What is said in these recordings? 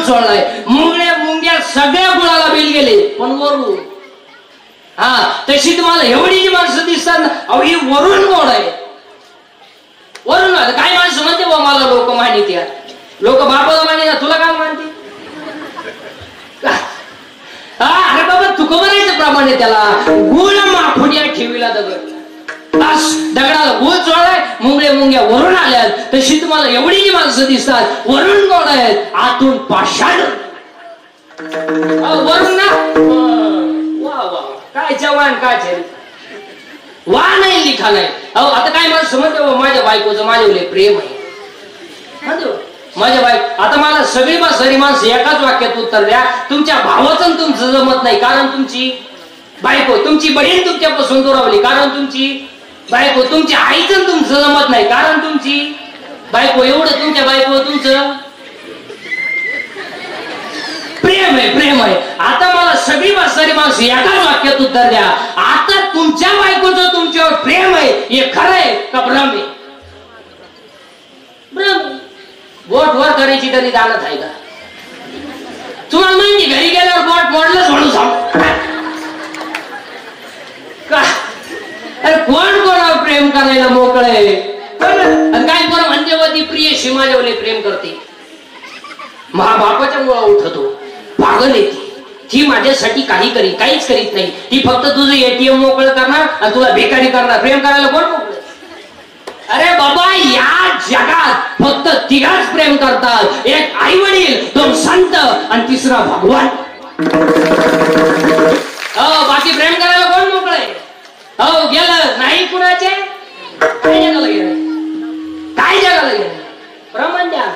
सोडलाय. मुंगळ्या मुंग्या सगळ्या गुळाला बिल गेले, पण वरून तशी तुम्हाला एवढी जी माणसं दिसतात ना, अहो ही वरून कोण आहे? वरून काय माणसं म्हणते बा मला लोक मानित या, लोक बापाला माने ना, तुला काय मानते? अरे बाबा तुका म्हणायचं प्रमाणे त्याला गुळ माफुड्या ठेवीला दगड, दगडाला गुळ चोळलाय, मुंगळे मुंग्या वरून आल्यात. तशी तुम्हाला एवढी जी माणसं दिसतात वरून कोण आहेत? आतून पाषाण. वरून ना वा वा काय जवान काय वा नाही लिखा नाही. अहो आता काय माणसं म्हणते माझ्या बायकोचं माझ्यावर प्रेम आहे, माझ्या बायको. आता मला सगळी सरी माणसं एकाच वाक्यात उत्तर द्या, तुमच्या भावाचं तुमचं जमत नाही कारण तुमची बायको, तुमची बहीण तुमच्यापासून दुरावली कारण तुमची बायको, तुमच्या आईचं तुमचं जमत नाही कारण तुमची बायको. एवढं तुमच्या बायको तुमचं प्रेम आहे, प्रेम आहे. आता मला सगळी सारी माणसं एकाच वाक्यात उत्तर द्या, आता तुमच्या बायकोचं तुमच्यावर प्रेम आहे हे खरं आहे का भ्रम आहे? भ्रम. बोट वर करायची तरी जाणत आहे का तुम्हाला? माहिती घरी गेल्यावर बोट मोडलंच म्हणून सांग का? अरे कोण कोणावर प्रेम करायला मोकळे? काय कोण म्हणते व ती प्रियशी माझ्यावर प्रेम करते, बापाच्या मुळा उठतो, पागल येते ती, माझ्यासाठी काही करीत काहीच करीत नाही. ती फक्त तुझं एटीएम मोकळं करणार आणि तुला बेकारी करणार. प्रेम करायला कोण मोकळ? अरे बाबा या जगात फक्त तिघाच प्रेम करतात, एक आई वडील, दोन संत आणि तिसरा भगवान. बाकी प्रेम करायला कोण मोकळे? हो गेलं नाही कुणाचे? काय जगाला गेलं? काय जगाला गेलं? प्रमाण द्या.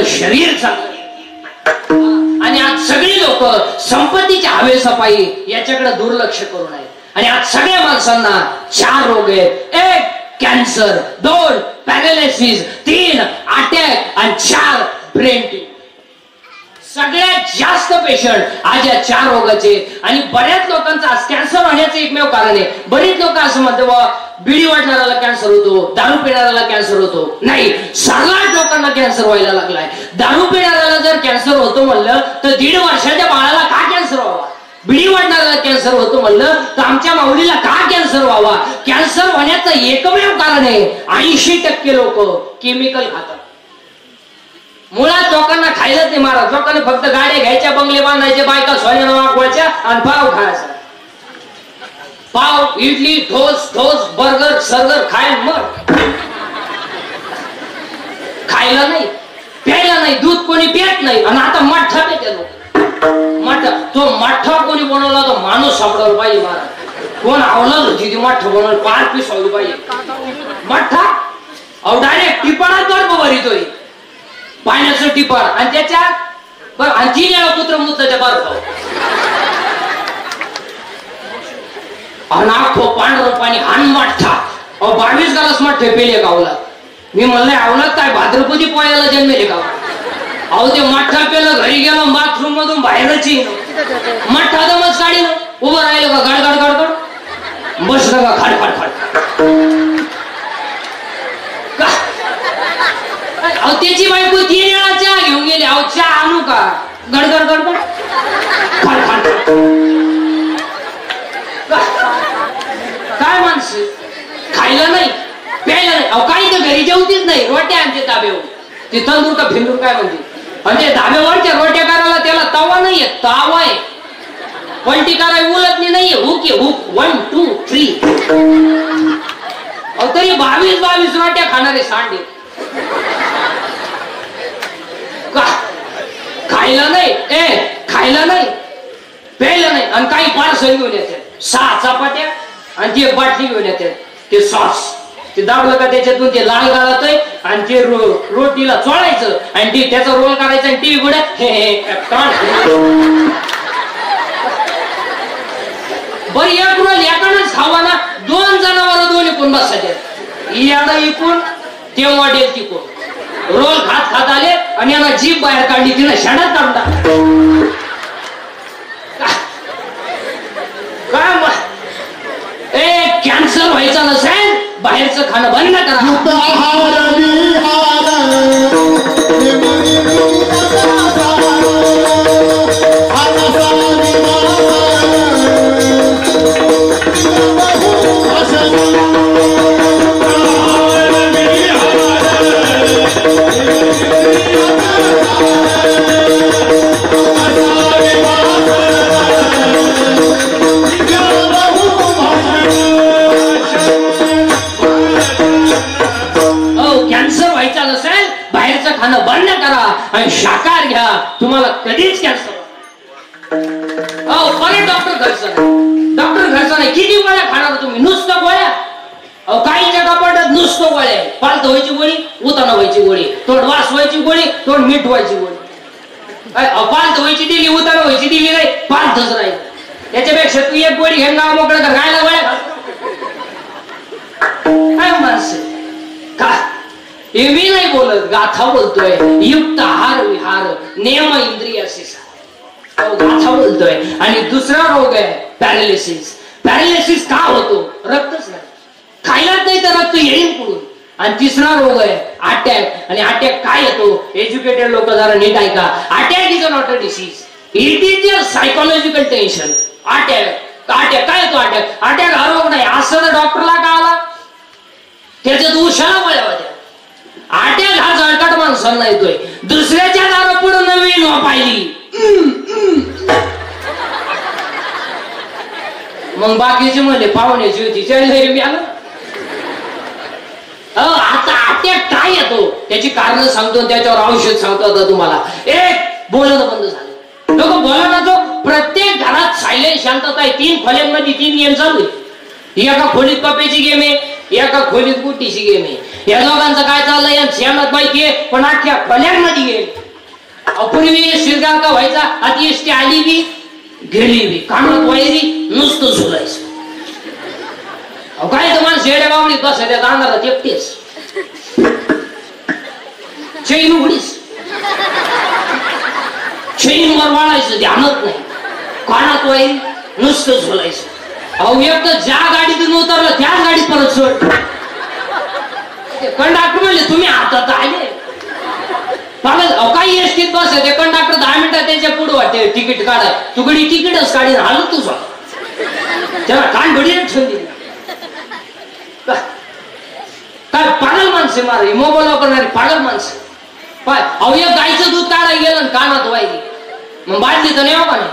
शरीर चांगलं. आणि आज सगळी लोक संपत्तीच्या हवेसपायी याच्याकडे दुर्लक्ष करून आहेत. आणि आज सगळ्या माणसांना 4 रोग आहेत. 1 कॅन्सर, 2 पॅरालिसिस, 3 अटॅक आणि 4 ब्रेन ट्यूमर. सगळ्यात जास्त पेशंट आज या 4 रोगाचे. आणि बऱ्याच लोकांचा आज कॅन्सर होण्याचं एकमेव कारण आहे. बरीच लोक असं म्हणतात बाबा बिडी वाटणाऱ्याला कॅन्सर होतो, दारू पिणाऱ्याला कॅन्सर होतो. नाही, सर्वात लोकांना कॅन्सर व्हायला लागलाय. दारू पिणाऱ्याला जर कॅन्सर होतो म्हणलं तर 1.5 वर्षाच्या बाळाला का कॅन्सर व्हावा? बिडी वाटणाऱ्याला कॅन्सर होतो म्हणलं तर आमच्या माऊलीला का कॅन्सर व्हावा? कॅन्सर होण्याचं एकमेव कारण आहे 80% लोक केमिकल खातात. मुळात लोकांना खायलाच नाही महाराज. लोकांना फक्त गाड्या घ्यायच्या, बंगले बांधायचे, बायका सोन्यानं वाकवायच्या आणि पाव खायचा. पाव, इडली, ठोस, बर्गर, सर्गर खायला मग खायला नाही, प्यायला नाही, दूध कोणी पित नाही. आणि आता मठ्ठा पिते लोक. मठ्ठा, तो मठ्ठा कोणी बनवला तो माणूस सापडायला पाहिजे महाराज. कोण आवडलं होती ती मठ्ठा बनवलं? 5 पीस व्हायला पाहिजे मठ्ठा. अहो डायरेक्ट टिपाणात बर्फ भरितोय, पाण्याचं टिपार, आणि त्याच्यात आणि 3 वेळा पुत्रमुत्राच्या बर्फ. अनाखो पांढरं पाणी हान मठ्ठा. 22 ग्लास मठ्ठे पेले गावला. मी म्हणलंय आवलात काय भाद्रपदी पोळ्याला जन्मेले का? अहो ते मठ्ठा पेलं, घरी गेलो, बाथरूम मधून बाहेरच मठ्ठा दमच काढी उभं राहिलं का गडगड गडगड, बसलं का खाड खाड खाड. अहो त्याची बायको 3 वेळा चहा घेऊन गेली. अहो चहा आणू का? गडगड गडगड काय माणसं, खायला नाही प्यायला नाही. अहो काही तर घरी जेवतीच नाही, रोट्या आणते ताब्यावर. ते तंदूर का फिंदूर काय म्हणते. आणि ते धाब्यावरच्या रोट्या करायला त्याला तवा नाहीये, तावा आहे. पलटी करायला उलटली नाहीये, हुक आहे हुक. 1 2 3. अहो तरी 22 रोट्या खाणारे सांडे. खायला नाही, खायला नाही प्यायला नाही. आणि काही पार्सल घेऊन येतात, 6 चपात्या आणि ती एक बाटली घेऊन येतात. ते सॉस ते दाबलं का त्याच्यातून ते लाल गाळतय आणि ते रोटीला चोळायचं आणि ती त्याचा रोल करायचा आणि टीव्ही पुढे बरं. एक रोल एकानच खावा ना, 2 जनावर दोन इकून बसायचे. याला इकून ते मॉडेल तिकून रोल खात खात आले आणि याला जीभ बाहेर काढली, तिला शाळेत काढला. कॅन्सर व्हायचा नसेल बाहेरचं खाणं बंद करा. खाणं बंद करा आणि शाकाहार घ्या, तुम्हाला कधीच कॅन्सर. परत डॉक्टर घरचा नाही. किती गोळ्या खाणार तुम्ही? नुसतं गोळ्या. काहीच्या कपाटात नुसतं गोळ्या. पालत व्हायची गोळी, उताना व्हायची गोळी, तोंड वास व्हायची गोळी, तोंड मीठ व्हायची गोळी. पालत व्हायची दिली, उताना व्हायची दिली नाही, पालतच नाही. त्याच्यापेक्षा तू एक गोळी घेऊन गाव मोकळं कर. गायला गोळ्या काय माणसं का? हे मी नाही बोलत, गाथा बोलतोय. युक्त आहार विहार नियम इंद्रियासीस गाथा बोलतोय. आणि दुसरा रोग आहे पॅरालिसिस. पॅरालिसिस का होतो? रक्तच नाही, खायलाच नाही तर रक्त येईल पुढून. आणि तिसरा रोग आहे अटॅक. आणि अटॅक काय येतो? एज्युकेटेड लोक जरा नीट ऐका. Attack is not a disease, it is a psychological tension. Attack काय येतो? अटॅक हा रोग नाही. असं डॉक्टरला का आला? त्याच्यात उशाला गोळ्या होत्या. अटॅक हा जळकाट माणसांना येतोय. दुसऱ्याच्या दारा पुढे नवीन वापायली, मग बाकीचे म्हणले पाहुण्याची होती मी आलो. आता अटॅक काय येतो त्याची कारण सांगतो, त्याच्यावर औषध सांगतो आता तुम्हाला. बोलणं बंद झालं, लोक बोला तो. प्रत्येक घरात सायलेंट शांतता आहे. 3 खोल्यांमध्ये 3 गेम चालू आहे. एका खोलीत पप्प्याची गेम आहे, एका खोलीत गुट्टीची गेम आहे. या दोघांचं काय चाललंय यांना माहितीये, पण अख्ख्या खोल्यांमध्ये गेम. पूर्वी शिरगाव का व्हायचा, आता एसटी आली बी गेली बी, कामात वायरी नुसतं झुलायचं. काय तर माणसं येड्या बावडीत बसायच्या अंधारात एकटेच. चैन उघडीच, चैनवर वाळायचं ध्यानच नाही, कानात वायरी नुसतं झुलायचं. एक तर ज्या गाडीतून उतरलं त्याच गाडीत परत सोड. कंडक्टर म्हणले तुम्ही हातात आले काही एसटीत बसायचे. कंडक्टर 10 मिनिटात त्याच्या पुढे वाटते तिकीट काढाय. तुकडी तिकीटच काढी हालत तुझा त्याला कान घडी ठेवली. काय पागल माणसे मारे मोबाईल वापरणारी पागल माणसं. पाय गाईचं दूध काढायला गेलं कानात वाहिली, मग बाटली तर नाही का नाही.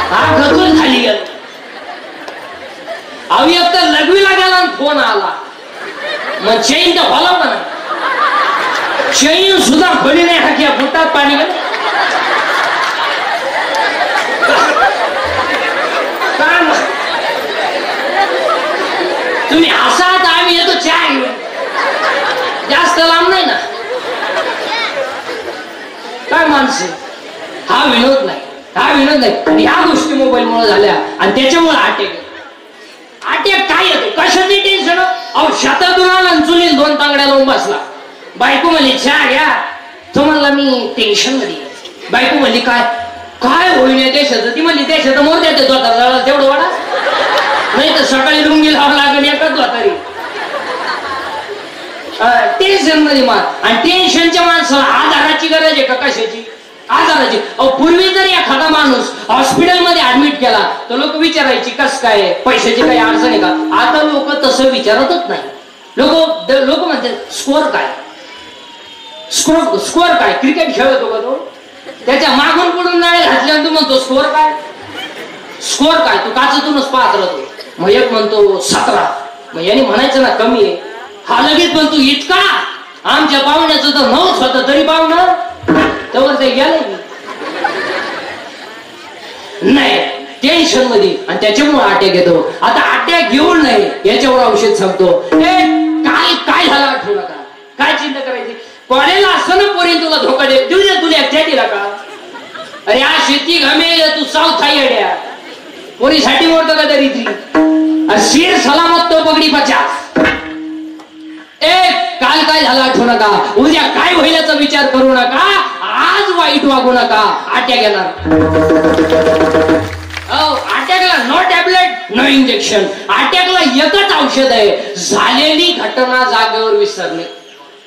हा घरून खाली गेला. तर लघवीला गेला आणि फोन आला, मग चैन तर होला पण चैन सुद्धा खोली नाही. हाकी बुटात पाणी गेलं. तुम्ही हसात, आम्ही येतो चहा घेऊन. जास्त लांब नाही ना. काय माणसे, हा विनोद नाही, हा विनोद नाही. आणि ह्या गोष्टी मोबाईल मुळे झाल्या आणि त्याच्यामुळे अटॅक. अटॅक काय येतो? कशाची टेन्शन? शेतातून आला चुलीत 2 तांगड्या लावून बसला. बायको म्हणली चहा घ्या. तो म्हणला मी टेन्शन मध्ये. बायको म्हणली काय काय होईल देशाचं? ती म्हणली देशाचं मोर देते दोतार तेवढं वाडा, नाही तर सकाळी लुंगी लावं लागेल एकाच दोतारी. टेन्शन मध्ये मार. आणि टेन्शनच्या माणसाला आधाराची गरज आहे का कशाची? आधाराची. पूर्वी जर एखादा माणूस हॉस्पिटलमध्ये ऍडमिट केला तर लोक विचारायची कस काय, पैशाची काही अडचण आहे का? आता लोक तसं विचारतच नाही. लोक म्हणतात स्कोअर काय, स्कोअर काय. क्रिकेट खेळतो का तो? त्याच्या मागून पुढून नाळे घातल्यानंतर तू म्हणतो स्कोअर काय, स्कोअर काय. तू काचतूनच पाहत राहतो. मग एक म्हणतो 17. मग याने म्हणायचं ना कमी आहे. हा लगेच म्हणतो इतका. आमच्या पाहुण्याचं तर 9च होतं तरी पाहुणं तर ते गेलं नाही टेन्शन मध्ये. आणि त्याच्यामुळे अटॅक येतो. आता अटॅक घेऊन नाही याच्यावर औषध सांगतो. काय झालं आठवू नका, काय चिंता करायची. कॉलेजला असताना पोरी तुला धोका देऊ दे, तुला एकट्या दिला का? अरे हा शेती घमेल तू साऊथ येड्या पोरीसाठी मोडतो का तरी ती शेर सलामत तो पगडी 50. काल काय झालं आठवू नका, उद्या काय होईलचा विचार करू नका, आज वाईट वागू नका. अटॅक येणार. अटॅकला नो टॅबलेट नो इंजेक्शन. अटॅकला एकच औषध आहे, झालेली घटना जागेवर विसरणे.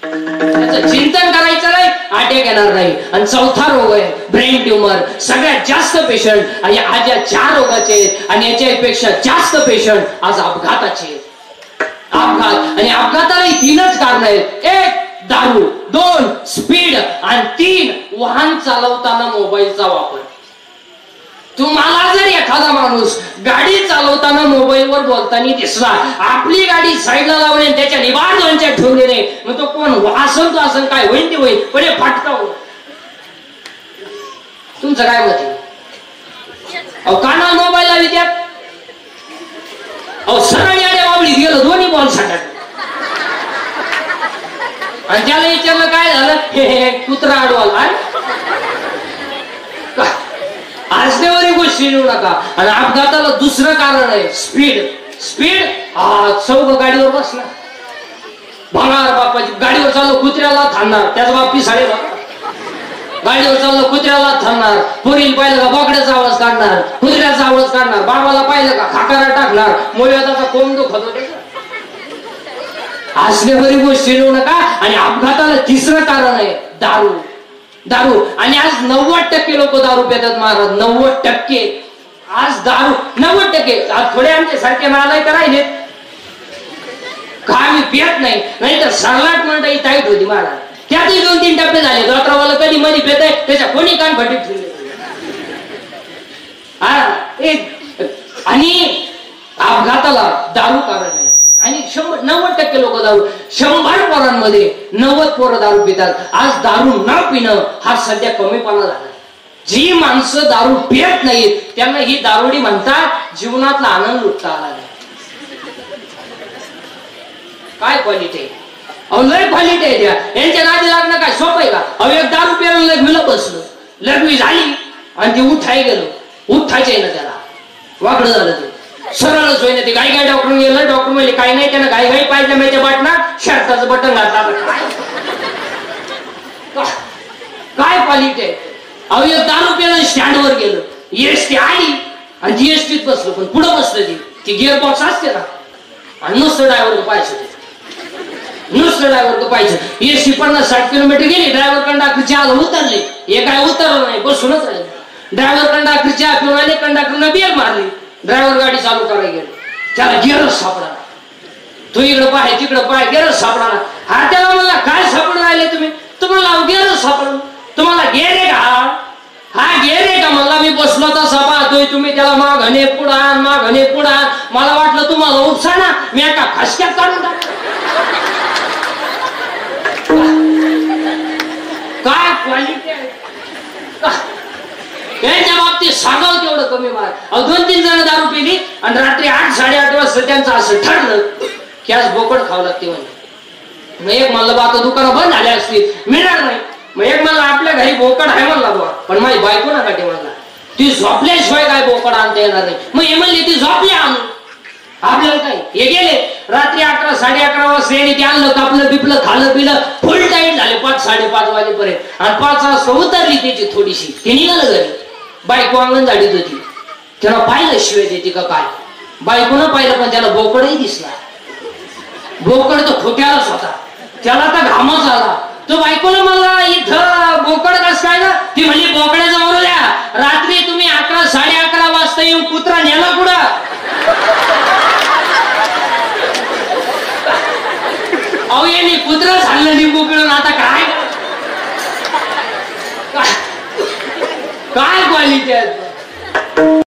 त्याचं चिंतन करायचं नाही, अटॅक येणार नाही. आणि 4था रोग आहे ब्रेन ट्युमर. सगळ्यात जास्त पेशंट आणि आज या 4 रोगाचे आणि याच्यापेक्षा जास्त पेशंट आज अपघाताचे. अपघात. आणि अपघाताला 3च कारण आहेत. 1 दारू, 2 स्पीड आणि 3 वाहन चालवताना मोबाईलचा वापर. तुम्हाला जर एखादा माणूस गाडी चालवताना मोबाईलवर बोलताना दिसला, आपली गाडी साईडला लावणे त्याच्या निवार दोनच्या ठेवले नाही, मग तो कोण वासन तो असं काय होईल ते होईल, पण फाटका होईल. तुमचं काय मत आहे? कानावर मोबाईल लावी त्यात सरळ याड्या बाबळीत गेलो, दोन्ही बॉल साठत. आणि त्याला विचारलं काय झालं, हे कुत्रा अडवाला. असल्यावरही गोष्टी लिहू नका. आणि अपघाताला दुसरं कारण आहे स्पीड. स्पीड. चौघ गाडीवर बसला, भंगार बापाची गाडीवर चाललो कुत्र्याला थांबणार, त्याचा बाप पिसाळे. गाडीवर चाललो कुत्र्याला थांबणार, पोरील पाहिलं का बोकड्याचा आवाज काढणार, कुत्र्याचा आवाज काढणार, बाबाला पाहिलं का खाकारा टाकणार, मोळ्याचा कोंब दुखत होते. असल्यावरही गोष्टी लिहू नका. आणि अपघाताला तिसरं कारण आहे दारू. दारू. आणि आज 90% लोक दारू पितात महाराज. 90%. आज दारू 90%. आज थोडे आमचे सारखे नालाय करायले का आम्ही पियत नाही, नाही तर सरलाट मंडळी टाईट होती महाराज. त्यातही 2-3 टप्पे झाले. डॉक्टरवाला कधी मध्ये पेत आहे त्याच्या कोणी कान फटीत ठेवले. आणि अपघाताला दारू कारण आहे. आणि 90% लोक दारू. 100 पोरांमध्ये 90 पोरं दारू पितात. आज दारू न पिणं हा सध्या कमीपणा झाला. जी माणसं दारू पियत नाहीत त्यांना ही दारुडी म्हणतात. जीवनातला आनंद लुटता आला नाही. काय क्वालिटी आहे, लय क्वालिटी आहे त्या. यांच्या नादी लागणं काय सोपं आहे का? एक दारू प्यायला लघवीला बसलं, लघवी झाली आणि ती उठाय गेलो. उठायचे ना त्याला वाकडं झालं ते सरळच होईना. ते गाई डॉक्टर गेलं. डॉक्टर म्हणजे काही नाही, त्यानं गाई पाहिजे माहिती वाटणार शर्टाचं बटन घातलं. काय क्वालिटी आहे. एक दारू प्यायला स्टँडवर गेलं, एसटी आली आणि ती एसटीत बसलो, पण पुढं बसलं ती गिअर बॉक्स असते ना, आणि नुसतं ड्रायव्हर पाहिजे, नुसतं ड्रायव्हर पाहिजे. एसटी 50-60 किलोमीटर गेली. ड्रायव्हर कंडक्टर चहा उतरले, हे काय उतरलं नाही, बसूनच राहिले. ड्रायव्हर कंडक्टर चहा पिऊन आले, कंडक्टरनं बिअर मारली. ड्रायव्हर गाडी चालू करायला गेलो, त्याला गिअरच सापडा. तू इकडं पाय तिकडं पाय, गिअरच सापडा. हा त्याला म्हणला काय सापडून राहिले तुम्ही? तुम्हाला गिअरच सापडून. तुम्हाला गेअर आहे का? हा गेअर आहे का? म्हणला मी बसलो तसा पाहतोय तुम्ही त्याला माघणे पुढान माघणे पुढान. मला वाटलं तुम्हाला उपसा ना, मी एका खसक्यात काढून टाक. काय क्वालिटी आहे त्यांच्या बाबतीत सांगावं तेवढं कमी मार. 2-3 जण दारू पिली आणि रात्री 8-8:30 वाजता त्यांचं असं ठरलं की आज बोकड खावं लागते म्हणे. मग एक म्हणलं बा दुकानं बंद झाले असतील मिळणार नाही. मग एक म्हणलं आपल्या घरी बोकड आहे म्हणला बा, पण माझी बायको ना काटे म्हणला ती झोपल्याशिवाय काय बोकड आणता येणार नाही. मग हे म्हणले ती झोपली आणून आपल्याला काय. हे गेले रात्री 11-11:30 वाजता येणे ते आणलं, कापलं बिपलं खाल्लं पिलं फुल टाईट झाले 5-5:30 वाजेपर्यंत. आणि 5 वाजता उतरली त्याची थोडीशी, ते निघालं घरी. बायको अंगण झाडीत होती. त्याला पाहिलं शिवाय देते का काय, बायकोनं पाहिलं पण त्याला बोकडही दिसला. बोकड तर खोट्यालाच होता. त्याला तर घामच आला. तो बायकोला मला इथं बोकड कस काय ना, ती म्हणली बोकड्याचं मरू द्या, रात्री तुम्ही 11 11:30 वाजता येऊन कुत्रा नेला कुठं. अहो यांनी कुत्रा झालं लिंबू पिळून, आता काय काय क्वालिटी आहे.